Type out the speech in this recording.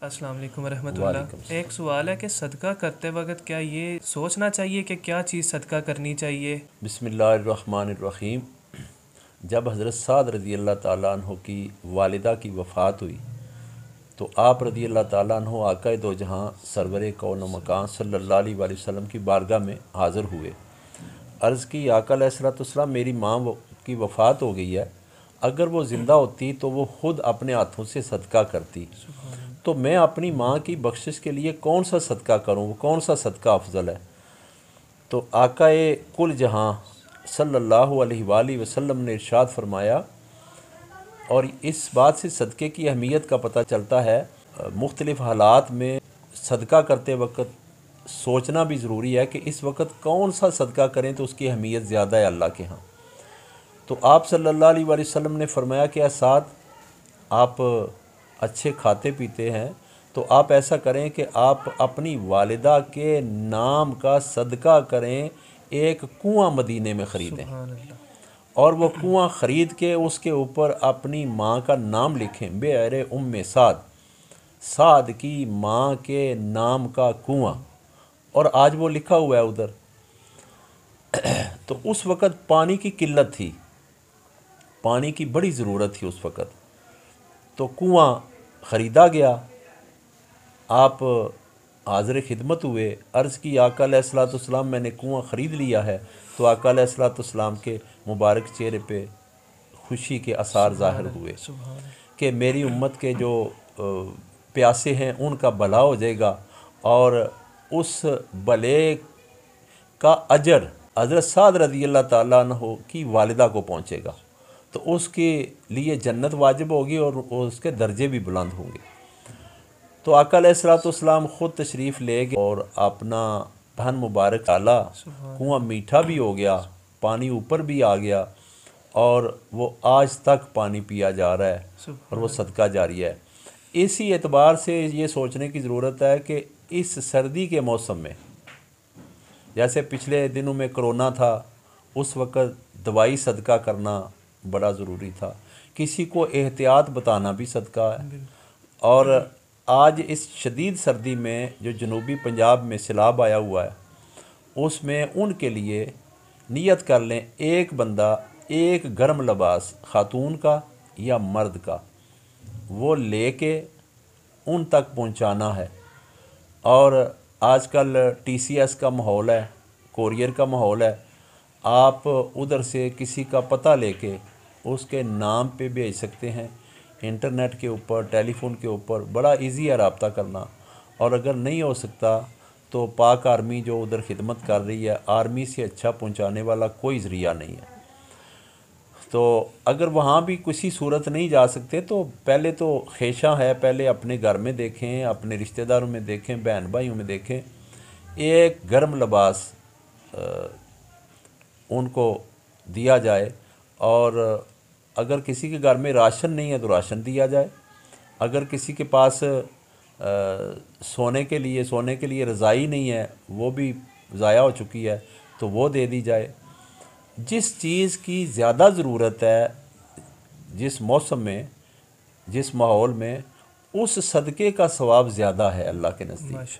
السلام علیکم ورحمۃ وعلیکم اللہ۔ ایک السلام۔ سوال ہے کہ صدقہ کرتے وقت کیا یہ سوچنا چاہیے کہ کیا چیز صدقہ کرنی چاہیے؟ بسم اللہ الرحمن الرحیم۔ جب حضرت سعد رضی اللہ تعالیٰ عنہ کی والدہ کی وفات ہوئی تو آپ رضی اللہ تعالیٰ عنہ آقا دو جہاں سرور کون و مکان صلی اللہ علیہ وآلہ وسلم کی بارگاہ میں حاضر ہوئے۔ عرض کی آقا علیہ السلام میری ماں کی وفات ہو گئی ہے، اگر وہ زندہ ہوتی تو وہ خود اپنے ہاتھوں سے صدقہ کرتی، تو میں اپنی ماں کی بخشش کے لیے کون سا صدقہ کروں، کون سا صدقہ افضل ہے؟ تو آقا کل جہاں صلی اللہ علیہ وآلہ وسلم نے ارشاد فرمایا، اور اس بات سے صدقے کی اہمیت کا پتہ چلتا ہے۔ مختلف حالات میں صدقہ کرتے وقت سوچنا بھی ضروری ہے کہ اس وقت کون سا صدقہ کریں تو اس کی اہمیت زیادہ ہے اللہ کے ہاں۔ تو آپ صلی اللہ علیہ وآلہ وسلم نے فرمایا کہ سعد، آپ اچھے کھاتے پیتے ہیں تو آپ ایسا کریں کہ آپ اپنی والدہ کے نام کا صدقہ کریں، ایک کنواں مدینے میں خریدیں، سبحان اللہ۔ اور وہ کنواں خرید کے اس کے اوپر اپنی ماں کا نام لکھیں، بئر ام سعد، سعد کی ماں کے نام کا کنواں، اور آج وہ لکھا ہوا ہے ادھر۔ تو اس وقت پانی کی قلت تھی، پانی کی بڑی ضرورت تھی اس وقت، تو کنواں خریدا گیا۔ آپ حاضر خدمت ہوئے، عرض کی آقا علیہ السلام میں نے کنواں خرید لیا ہے، تو آقا علیہ السلام کے مبارک چہرے پہ خوشی کے آثار ظاہر ہوئے سبحان اللہ۔ کہ میری امت کے جو پیاسے ہیں ان کا بھلا ہو جائے گا، اور اس بھلے کا اجر حضرت سعد رضی اللہ تعالیٰ عنہ کی والدہ کو پہنچے گا، تو اس کے لیے جنت واجب ہوگی اور اس کے درجے بھی بلند ہوں گے۔ تو آقا علیہ السلام خود تشریف لے گئے اور اپنا دہن مبارک ڈالا، کنواں میٹھا بھی ہو گیا، پانی اوپر بھی آ گیا، اور وہ آج تک پانی پیا جا رہا ہے اور وہ صدقہ جاری ہے۔ اسی اعتبار سے یہ سوچنے کی ضرورت ہے کہ اس سردی کے موسم میں، جیسے پچھلے دنوں میں کرونا تھا، اس وقت دوائی صدقہ کرنا بڑا ضروری تھا، کسی کو احتیاط بتانا بھی صدقہ ہے۔ اور آج اس شدید سردی میں جو جنوبی پنجاب میں سیلاب آیا ہوا ہے، اس میں ان کے لیے نیت کر لیں، ایک بندہ ایک گرم لباس خاتون کا یا مرد کا وہ لے کے ان تک پہنچانا ہے۔ اور آج کل ٹی سی ایس کا ماحول ہے، کوریئر کا ماحول ہے، آپ ادھر سے کسی کا پتہ لے کے اس کے نام پہ بھیج سکتے ہیں، انٹرنیٹ کے اوپر، ٹیلی فون کے اوپر بڑا ایزی ہے رابطہ کرنا۔ اور اگر نہیں ہو سکتا تو پاک آرمی جو ادھر خدمت کر رہی ہے، آرمی سے اچھا پہنچانے والا کوئی ذریعہ نہیں ہے۔ تو اگر وہاں بھی کسی صورت نہیں جا سکتے تو پہلے تو خیشہ ہے، پہلے اپنے گھر میں دیکھیں، اپنے رشتہ داروں میں دیکھیں، بہن بھائیوں میں دیکھیں، ایک گرم لباس ان کو دیا جائے، اور اگر کسی کے گھر میں راشن نہیں ہے تو راشن دیا جائے، اگر کسی کے پاس سونے کے لیے رضائی نہیں ہے، وہ بھی ضائع ہو چکی ہے، تو وہ دے دی جائے۔ جس چیز کی زیادہ ضرورت ہے، جس موسم میں، جس ماحول میں، اس صدقے کا ثواب زیادہ ہے اللہ کے نزدیک۔